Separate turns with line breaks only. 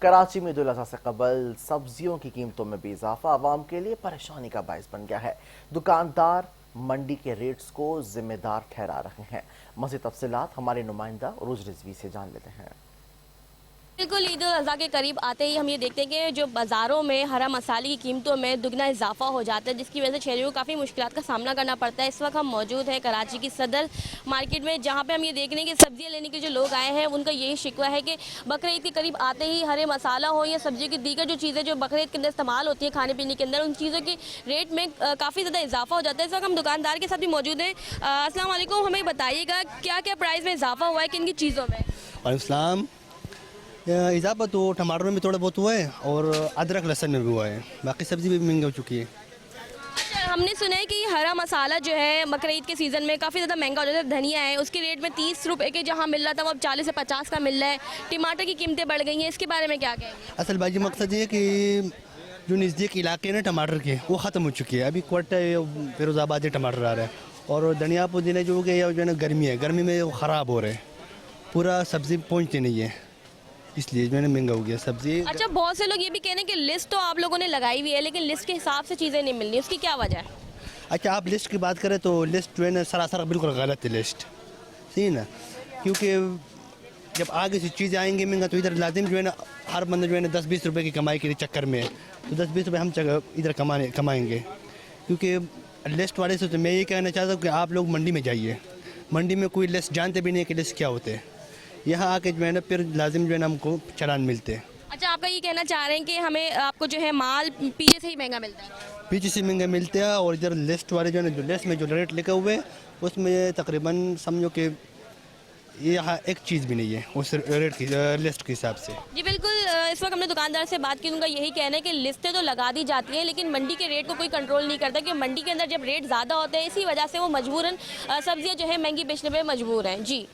कराची में ईद उल अज़हा से कबल सब्जियों की कीमतों में भी इजाफा आवाम के लिए परेशानी का बायस बन गया है। दुकानदार मंडी के रेट्स को जिम्मेदार ठहरा रहे हैं। मज़ीद तफसीलात हमारे नुमाइंदा उरूज रिजवी से जान लेते हैं।
बिल्कुल, ईद उल अज़हा के करीब आते ही हम ये देखते हैं कि जो बाज़ारों में हरा मसाले की कीमतों में दुगना इजाफा हो जाता है, जिसकी वजह से शहरियों को काफ़ी मुश्किलात का सामना करना पड़ता है। इस वक्त हम मौजूद हैं कराची की सदर मार्केट में, जहाँ पे हम ये देख रहे हैं कि सब्जियाँ लेने के जो लोग आए हैं उनका यही शिकवा है कि बकरीद ईद के करीब आते ही हरे मसाला हो या सब्जियों की दीगर जो चीज़ें जो बकरीद ईद के अंदर इस्तेमाल होती है खाने पीने के अंदर, उन चीज़ों के रेट में काफ़ी ज़्यादा इजाफा हो जाता है। इस वक्त हम दुकानदार के साथ भी मौजूद हैं। अस्सलाम वालेकुम, हमें बताइएगा क्या क्या प्राइस में इजाफा हुआ है किन की चीज़ों में?
वालेकुम। इजाफा तो टमाटर में थोड़ा बहुत हुआ है और अदरक लहसुन में भी हुआ है, बाकी सब्ज़ी भी महंगी हो चुकी है।
अच्छा, हमने सुना है कि हरा मसाला जो है बकरीद के सीज़न में काफ़ी ज़्यादा महंगा हो जाता है। धनिया है, उसके रेट में 30 रुपए के जहाँ मिल रहा था वो अब 40 से 50 का मिल रहा है। टमाटर की कीमतें बढ़ गई हैं, इसके बारे में क्या कहेंगे?
असल बाजी मकसद ये है कि जो नज़दीक इलाके हैं ना टमाटर के, वो ख़त्म हो चुकी है। अभी क्वार्टर फिरोज़ाबाद से टमाटर आ रहा है और धनिया पुदीना जो हो गया जो है ना गर्मी में वो ख़राब हो रहे हैं, पूरा सब्ज़ी पहुँचती नहीं है, इसलिए मैंने महंगा हो गया सब्ज़ी।
अच्छा, बहुत से लोग ये भी कह रहे हैं कि लिस्ट तो आप लोगों ने लगाई हुई है लेकिन लिस्ट के हिसाब से चीज़ें नहीं मिल रही, उसकी क्या वजह है?
अच्छा, आप लिस्ट की बात करें तो लिस्ट जो है ना सरासर बिल्कुल गलत है लिस्ट, सही ना, क्योंकि जब आगे से चीज़ें आएंगी महंगा तो इधर लाजिम जो है ना हर बंदा जो है ना 10-20 रुपए की कमाई के चक्कर में तो 10-20 रुपये हम इधर कमाएंगे। क्योंकि लिस्ट वाले से तो मैं ये कहना चाहता हूँ कि आप लोग मंडी में जाइए, मंडी में कोई लिस्ट जानते भी नहीं कि लिस्ट क्या होते हैं, यहाँ आके जो है ना फिर लाजिम जो है ना हमको चालान मिलते हैं।
अच्छा, आपका ये कहना चाह रहे हैं कि हमें आपको जो है माल पीछे से ही महंगा मिलता है?
पीछे से महंगा मिलते हैं और इधर लिस्ट वाले जो है ना जो लिस्ट में जो रेट लिखे हुए हैं उसमें तकरीबन समझो कि ये यहाँ एक चीज़ भी नहीं है उस रेट की लिस्ट के हिसाब से।
जी बिल्कुल, इस वक्त हमने दुकानदार से बात की, उनका यही कहना है कि लिस्टें तो लगा दी जाती हैं लेकिन मंडी के रेट को कोई कंट्रोल नहीं करता, कि मंडी के अंदर जब रेट ज़्यादा होते हैं इसी वजह से वो मजबूरन सब्जियां जो है महंगी बेचने पे मजबूर हैं। जी।